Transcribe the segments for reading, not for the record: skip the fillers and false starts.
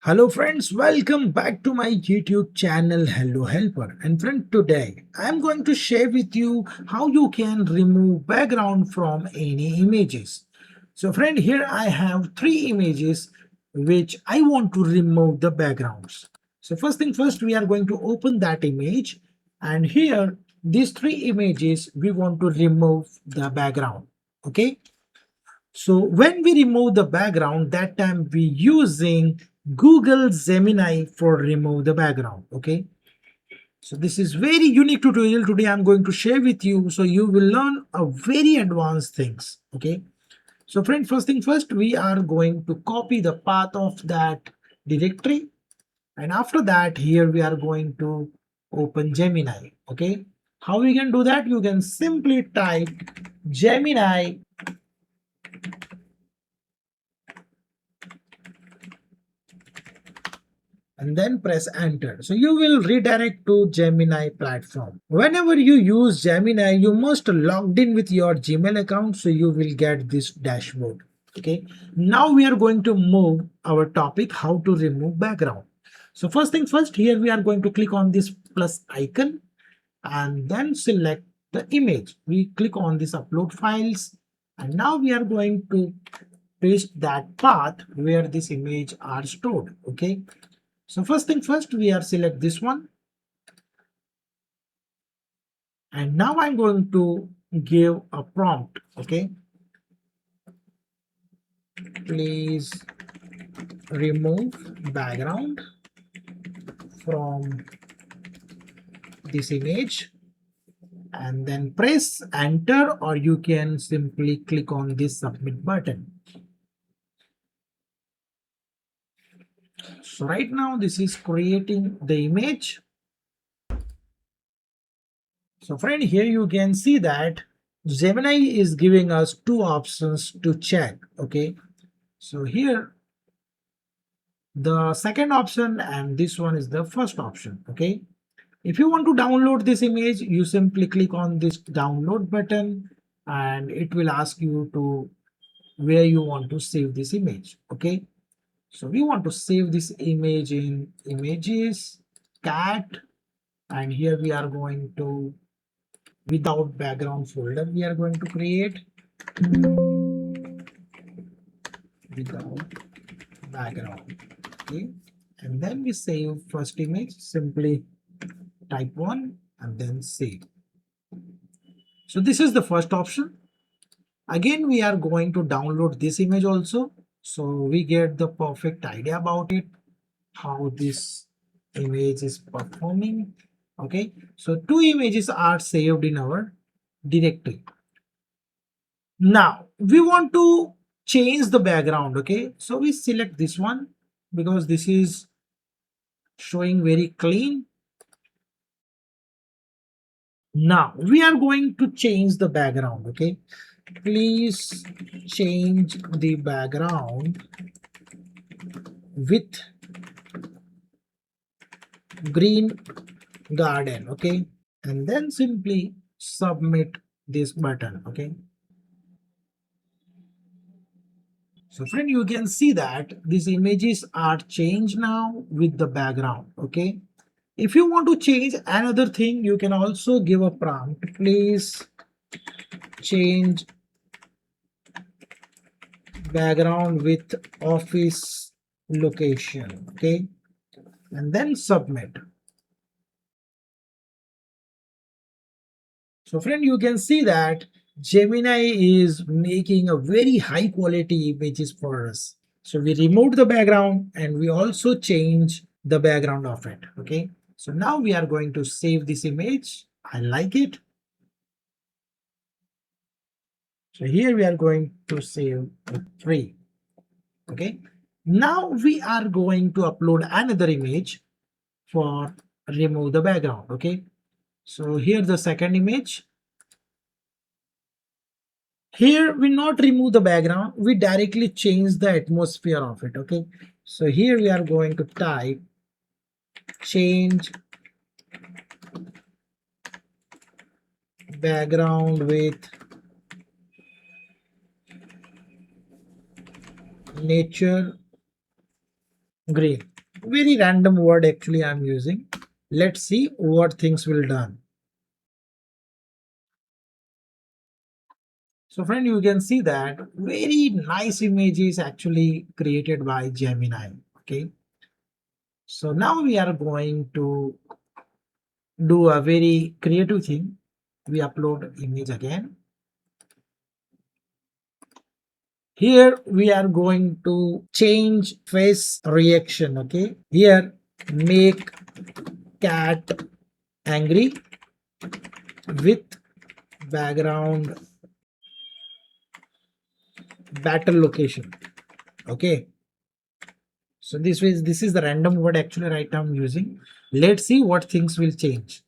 Hello friends, welcome back to my YouTube channel Hello Helper. And friend, today I'm going to share with you how you can remove background from any images. So friend, here I have three images which I want to remove the backgrounds. So first thing first, we are going to open that image, and here these three images we want to remove the background. Okay, so when we remove the background, that time we using Google Gemini for remove the background. Okay. So this is very unique tutorial today I'm going to share with you. So you will learn a very advanced things. Okay. So friend, first thing first, we are going to copy the path of that directory. And after that, here we are going to open Gemini. Okay. How we can do that? You can simply type Gemini and then press enter. So you will redirect to Gemini platform. Whenever you use Gemini, you must logged in with your Gmail account, so you will get this dashboard. Okay. Now we are going to move our topic how to remove background. So first thing first, here we are going to click on this plus icon and then select the image. We click on this upload files, and now we are going to paste that path where this image are stored. Okay, so first thing first, we are select this one, and now I'm going to give a prompt. Okay, please remove background from this image, and then press enter, or you can simply click on this submit button. So right now this is creating the image. So friend, here you can see that Gemini is giving us two options to check. Okay, so here the second option and this one is the first option. Okay, if you want to download this image, you simply click on this download button and it will ask you to where you want to save this image. Okay, so we want to save this image in images, cat, and here we are going to without background folder we are going to create without background. Okay, and then we save first image, simply type 1 and then save. So this is the first option. Again, we are going to download this image also, so we get the perfect idea about it, how this image is performing. Okay, so two images are saved in our directory. Now we want to change the background. Okay, so we select this one because this is showing very clean. Now we are going to change the background. Okay, please change the background with green garden. Okay, and then simply submit this button. Okay, so friend, you can see that these images are changed now with the background. Okay, if you want to change another thing, you can also give a prompt, please change background with office location. Okay, and then submit. So friend, you can see that Gemini is making a very high quality images for us. So we removed the background and we also change the background of it. Okay, so now we are going to save this image. I like it. So here we are going to save the three. Okay, now we are going to upload another image for remove the background. Okay, so here the second image. Here we not remove the background, we directly change the atmosphere of it. Okay, so here we are going to type change background with nature Green. Very random word actually I'm using. Let's see what things will done. So friend, you can see that very nice image is actually created by Gemini. Okay. So now we are going to do a very creative thing. We upload image again. Here we are going to change face reaction. Okay. Here make cat angry with background battle location. Okay. So this is the random word actually right now I'm using. Let's see what things will change.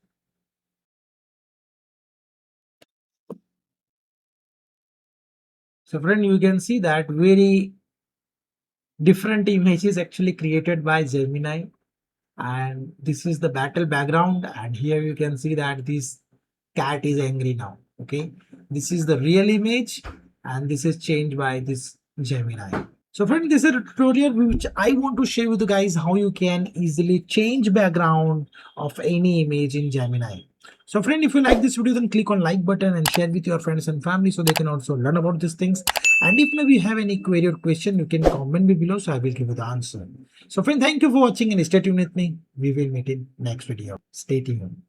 So friend, you can see that very different image is actually created by Gemini, and this is the battle background, and here you can see that this cat is angry now. Okay, this is the real image, and this is changed by this Gemini. So friend, this is a tutorial which I want to share with you guys how you can easily change background of any image in Gemini. So friend, if you like this video, then click on like button and share with your friends and family so they can also learn about these things. And if maybe you have any query or question, you can comment me below so I will give you the answer. So friend, thank you for watching and stay tuned with me. We will meet in next video. Stay tuned.